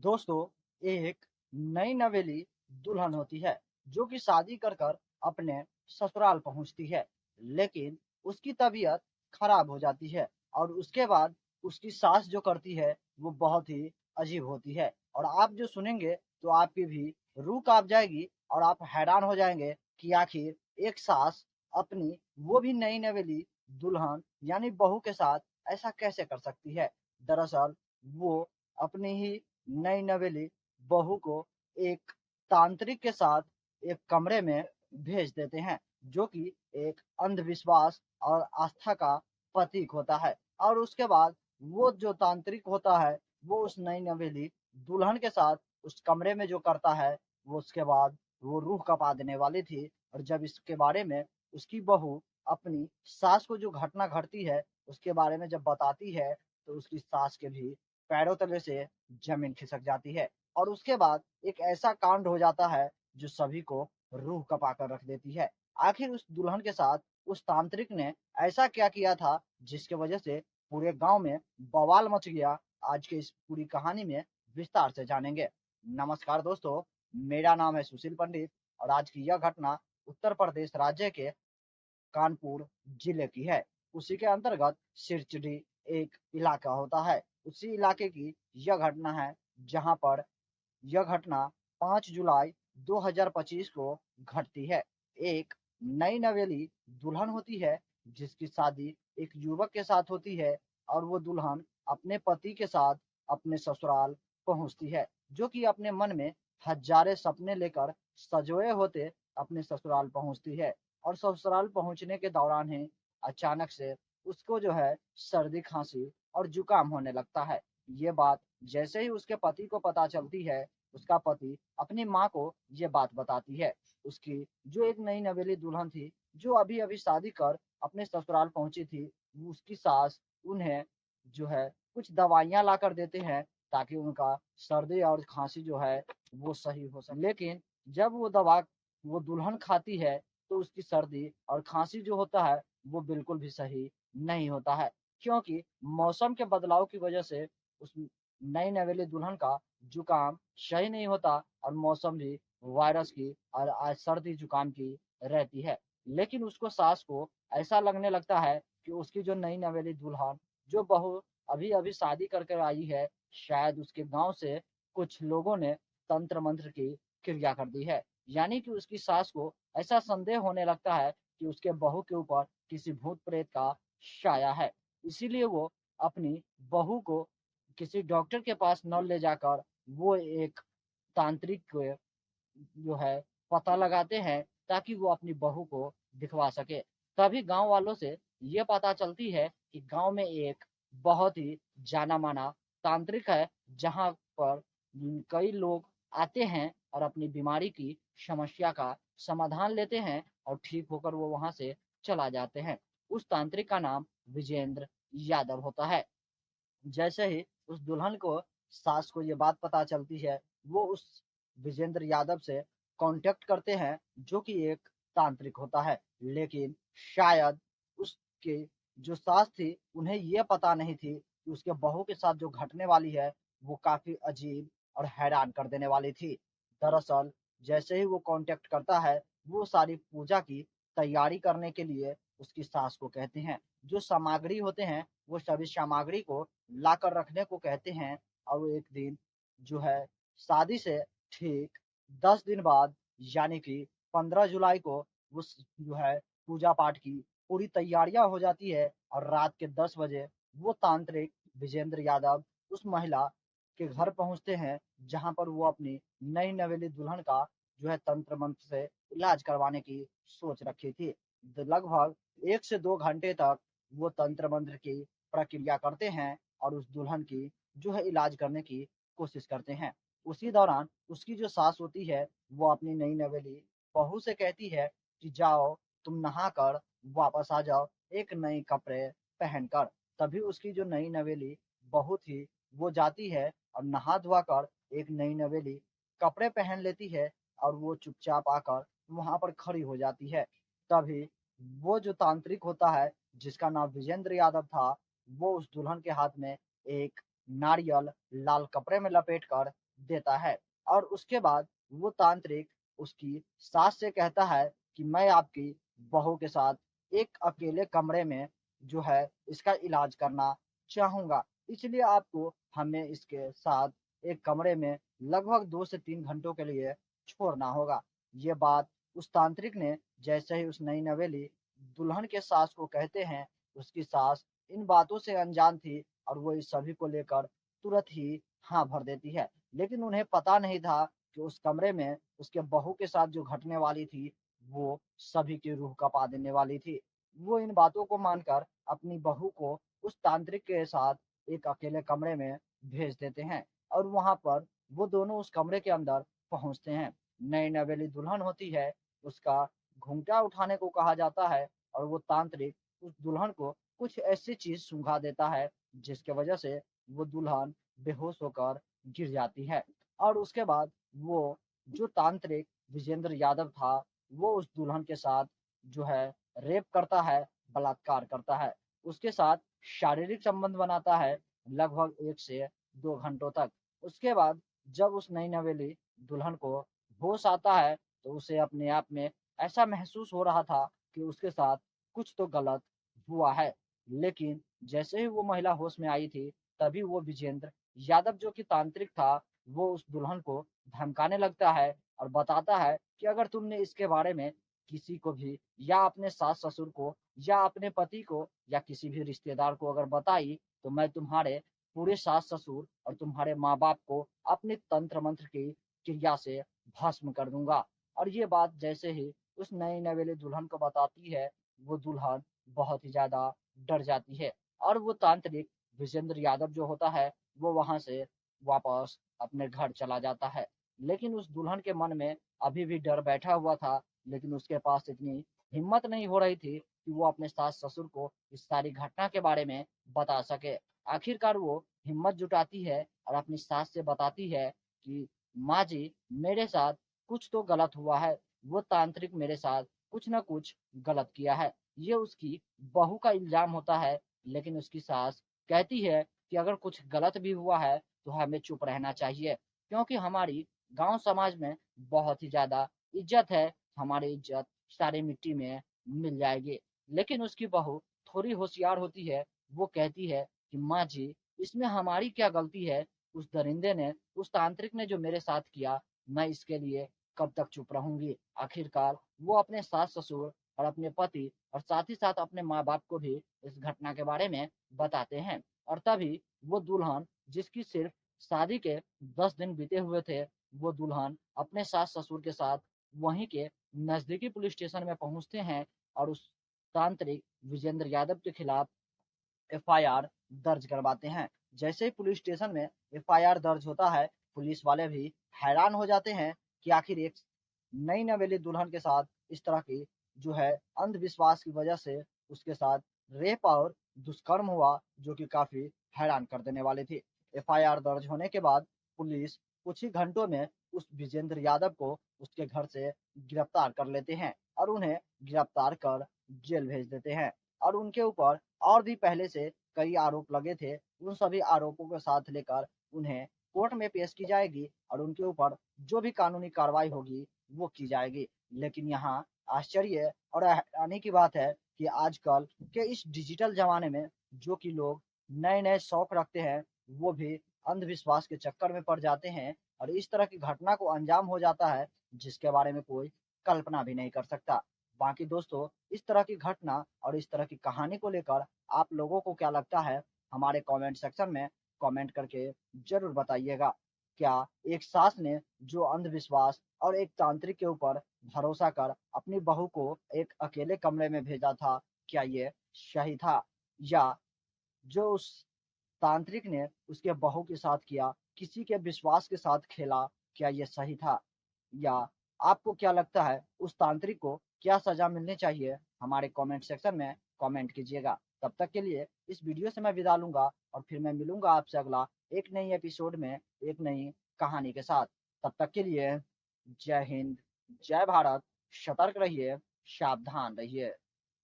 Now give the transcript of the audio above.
दोस्तों, एक नई नवेली दुल्हन होती है जो कि शादी कर कर अपने ससुराल पहुंचती है। लेकिन उसकी तबीयत खराब हो जाती है और उसके बाद उसकी सास जो करती है वो बहुत ही अजीब होती है। और आप जो सुनेंगे तो आपकी भी रूह कांप जाएगी और आप हैरान हो जाएंगे कि आखिर एक सास अपनी वो भी नई नवेली दुल्हन यानी बहू के साथ ऐसा कैसे कर सकती है। दरअसल वो अपनी ही नई नवेली बहू को एक तांत्रिक के साथ एक कमरे में भेज देते हैं, जो कि एक अंधविश्वास और आस्था का प्रतीक होता है। और उसके बाद वो जो तांत्रिक होता है वो उस नई नवेली दुल्हन के साथ उस कमरे में जो करता है वो उसके बाद वो रूह कपा देने वाली थी। और जब इसके बारे में उसकी बहू अपनी सास को जो घटना घटती है उसके बारे में जब बताती है तो उसकी सास के भी पैरों तले से जमीन खिसक जाती है। और उसके बाद एक ऐसा कांड हो जाता है जो सभी को रूह कपा कर रख देती है। आखिर उस दुल्हन के साथ उस तांत्रिक ने ऐसा क्या किया था जिसकी वजह से पूरे गांव में बवाल मच गया। आज के इस पूरी कहानी में विस्तार से जानेंगे। नमस्कार दोस्तों, मेरा नाम है सुशील पंडित और आज की यह घटना उत्तर प्रदेश राज्य के कानपुर जिले की है। उसी के अंतर्गत सिरचडी एक इलाका होता है। उसी इलाके की यह घटना है जहां पर यह घटना 5 जुलाई 2025 को घटती है। एक नई नवेली दुल्हन होती है जिसकी शादी एक युवक के साथ होती है और वो दुल्हन अपने पति के साथ अपने ससुराल पहुंचती है, जो कि अपने मन में हजारे सपने लेकर सजोए होते अपने ससुराल पहुंचती है। और ससुराल पहुंचने के दौरान ही अचानक से उसको जो है सर्दी खांसी और जुकाम होने लगता है। ये बात जैसे ही उसके पति को पता चलती है, उसका पति अपनी माँ को ये बात बताती है। उसकी जो एक नई नवेली दुल्हन थी जो अभी अभी शादी कर अपने ससुराल पहुंची थी, उसकी सास उन्हें जो है कुछ दवाइयां ला कर देते हैं ताकि उनका सर्दी और खांसी जो है वो सही हो सके। लेकिन जब वो दवा वो दुल्हन खाती है तो उसकी सर्दी और खांसी जो होता है वो बिल्कुल भी सही नहीं होता है, क्योंकि मौसम के बदलाव की वजह से उस नई नवेली दुल्हन का जुकाम सही नहीं होता और मौसम भी वायरस की और आज सर्दी जुकाम की रहती है। लेकिन उसको सास को ऐसा लगने लगता है कि उसकी जो नई नवेली दुल्हन जो बहू अभी अभी शादी करके आई है, शायद उसके गांव से कुछ लोगों ने तंत्र मंत्र की क्रिया कर दी है। यानी कि उसकी सास को ऐसा संदेह होने लगता है कि उसके बहू के ऊपर किसी भूत प्रेत का साया है। इसीलिए वो अपनी बहू को किसी डॉक्टर के पास न ले जाकर वो एक तांत्रिक को जो है पता लगाते हैं ताकि वो अपनी बहू को दिखवा सके। तभी गांव वालों से ये पता चलती है कि गांव में एक बहुत ही जाना माना तांत्रिक है जहां पर कई लोग आते हैं और अपनी बीमारी की समस्या का समाधान लेते हैं और ठीक होकर वो वहां से चला जाते हैं। उस तांत्रिक का नाम विजेंद्र यादव होता है। जैसे ही उस दुल्हन को सास को ये बात पता चलती है, वो उस विजेंद्र यादव से कांटेक्ट करते हैं जो कि एक तांत्रिक होता है। लेकिन शायद उसकी जो सास थी उन्हें ये पता नहीं थी कि उसके बहू के साथ जो घटने वाली है वो काफी अजीब और हैरान कर देने वाली थी। दरअसल जैसे ही वो कांटेक्ट करता है वो सारी पूजा की तैयारी करने के लिए उसकी सास को कहते हैं। जो सामग्री होते हैं वो सभी सामग्री को लाकर रखने को कहते हैं। और वो एक दिन जो है शादी से ठीक 10 दिन बाद यानी कि 15 जुलाई को जो है पूजा पाठ की पूरी तैयारियां हो जाती है और रात के 10 बजे वो तांत्रिक विजेंद्र यादव उस महिला के घर पहुंचते हैं जहां पर वो अपनी नई नवेली दुल्हन का जो है तंत्र मंत्र से इलाज करवाने की सोच रखी थी। लगभग 1 से 2 घंटे तक वो तंत्र मंत्र की प्रक्रिया करते हैं और उस दुल्हन की जो है इलाज करने की कोशिश करते हैं। उसी दौरान उसकी जो सास होती है वो अपनी नई नवेली बहू से कहती है कि जाओ तुम नहा कर वापस आ जाओ एक नए कपड़े पहनकर। तभी उसकी जो नई नवेली बहू थी वो जाती है और नहा धोआ कर एक नई नवेली कपड़े पहन लेती है और वो चुपचाप आकर वहां पर खड़ी हो जाती है। तभी वो जो तांत्रिक होता है जिसका नाम विजेंद्र यादव था वो उस दुल्हन के हाथ में एक नारियल लाल कपड़े में लपेट कर देता है। और उसके बाद वो तांत्रिक उसकी सास से कहता है कि मैं आपकी बहू के साथ एक अकेले कमरे में जो है इसका इलाज करना चाहूंगा, इसलिए आपको हमें इसके साथ एक कमरे में लगभग 2 से 3 घंटों के लिए छोड़ना होगा। ये बात उस तांत्रिक ने जैसे ही उस नई नवेली दुल्हन के सास को कहते हैं, उसकी सास इन बातों से अनजान थी और वो इस सभी को लेकर तुरंत ही हाँ भर देती है। लेकिन उन्हें पता नहीं था कि उस कमरे में उसके बहू के साथ जो घटने वाली थी वो सभी की रूह कपा देने वाली थी। वो इन बातों को मानकर अपनी बहू को उस तांत्रिक के साथ एक अकेले कमरे में भेज देते हैं और वहां पर वो दोनों उस कमरे के अंदर पहुंचते हैं। नई नवेली दुल्हन होती है, उसका घूंघटा उठाने को कहा जाता है और वो तांत्रिक उस दुल्हन को कुछ ऐसी चीज सूंघा देता है जिसके वजह से वो दुल्हन बेहोश होकर गिर जाती है। और उसके बाद वो जो तांत्रिक विजेंद्र यादव था वो उस दुल्हन के साथ जो है रेप करता है, बलात्कार करता है, उसके साथ शारीरिक संबंध बनाता है लगभग 1 से 2 घंटों तक। उसके बाद जब उस नई नवेली दुल्हन को होश आता है तो उसे अपने आप में ऐसा महसूस हो रहा था कि उसके साथ कुछ तो गलत हुआ है। लेकिन जैसे ही वो महिला होश में आई थी तभी वो विजेंद्र यादव जो कि तांत्रिक था वो उस दुल्हन को धमकाने लगता है और बताता है कि अगर तुमने इसके बारे में किसी को भी या अपने सास ससुर को या अपने पति को या किसी भी रिश्तेदार को अगर बताई तो मैं तुम्हारे पूरे सास ससुर और तुम्हारे माँ बाप को अपने तंत्र मंत्र की क्रिया से भस्म कर दूंगा। और ये बात जैसे ही उस नई नवेली दुल्हन को बताती है वो दुल्हन बहुत ही ज्यादा डर जाती है और वो तांत्रिक विजेंद्र यादव जो होता है वो वहां से वापस अपने घर चला जाता है। लेकिन उस दुल्हन के मन में अभी भी डर बैठा हुआ था, लेकिन उसके पास इतनी हिम्मत नहीं हो रही थी कि वो अपने सास ससुर को इस सारी घटना के बारे में बता सके। आखिरकार वो हिम्मत जुटाती है और अपनी सास से बताती है कि माँ जी मेरे साथ कुछ तो गलत हुआ है, वो तांत्रिक मेरे साथ कुछ ना कुछ गलत किया है। ये उसकी बहू का इल्जाम होता है, लेकिन उसकी सास कहती है कि अगर कुछ गलत भी हुआ है तो हमें चुप रहना चाहिए, क्योंकि हमारी गांव समाज में बहुत ही ज्यादा इज्जत है, हमारी इज्जत सारी मिट्टी में मिल जाएगी। लेकिन उसकी बहू थोड़ी होशियार होती है, वो कहती है कि माँ जी इसमें हमारी क्या गलती है, उस दरिंदे ने उस तांत्रिक ने जो मेरे साथ किया मैं इसके लिए कब तक चुप रहूंगी। आखिरकार वो अपने सास ससुर और अपने पति और साथ ही साथ अपने माँ बाप को भी इस घटना के बारे में बताते हैं। और तभी वो दुल्हन जिसकी सिर्फ शादी के 10 दिन बीते हुए थे वो दुल्हन अपने सास ससुर के साथ वहीं के नजदीकी पुलिस स्टेशन में पहुंचते हैं और उस तांत्रिक विजेंद्र यादव के खिलाफ एफआईआर दर्ज करवाते हैं। जैसे ही पुलिस स्टेशन में एफआईआर दर्ज होता है पुलिस वाले भी हैरान हो जाते हैं कि आखिर एक नई नवेली दुल्हन के साथ इस तरह की जो है अंधविश्वास की वजह से उसके साथ रेप और दुष्कर्म हुआ जो कि काफी हैरान कर देने वाली थी। एफआईआर दर्ज होने के बाद पुलिस कुछ ही घंटों में उस विजेंद्र यादव को उसके घर से गिरफ्तार कर लेते हैं और उन्हें गिरफ्तार कर जेल भेज देते हैं। और उनके ऊपर और भी पहले से कई आरोप लगे थे, उन सभी आरोपों के साथ लेकर उन्हें कोर्ट में पेश की जाएगी और उनके ऊपर जो भी कानूनी कार्रवाई होगी वो की जाएगी। लेकिन यहाँ आश्चर्य और हैरानी की बात है कि आजकल के इस डिजिटल जमाने में जो कि लोग नए नए शौक रखते हैं वो भी अंधविश्वास के चक्कर में पड़ जाते हैं और इस तरह की घटना को अंजाम हो जाता है जिसके बारे में कोई कल्पना भी नहीं कर सकता। बाकी दोस्तों इस तरह की घटना और इस तरह की कहानी को लेकर आप लोगों को क्या लगता है हमारे कमेंट सेक्शन में कमेंट करके जरूर बताइएगा। क्या एक सास ने जो अंधविश्वास और एक तांत्रिक के ऊपर भरोसा कर अपनी बहू को एक अकेले कमरे में भेजा था, क्या ये सही था? या जो उस तांत्रिक ने उसके बहू के साथ किया, किसी के विश्वास के साथ खेला, क्या ये सही था? या आपको क्या लगता है उस तांत्रिक को क्या सजा मिलनी चाहिए? हमारे कमेंट सेक्शन में कमेंट कीजिएगा। तब तक के लिए इस वीडियो से मैं विदा लूंगा और फिर मैं मिलूंगा आपसे अगला एक नई एपिसोड में एक नई कहानी के साथ। तब तक के लिए जय हिंद, जय भारत, सतर्क रहिए, सावधान रहिए।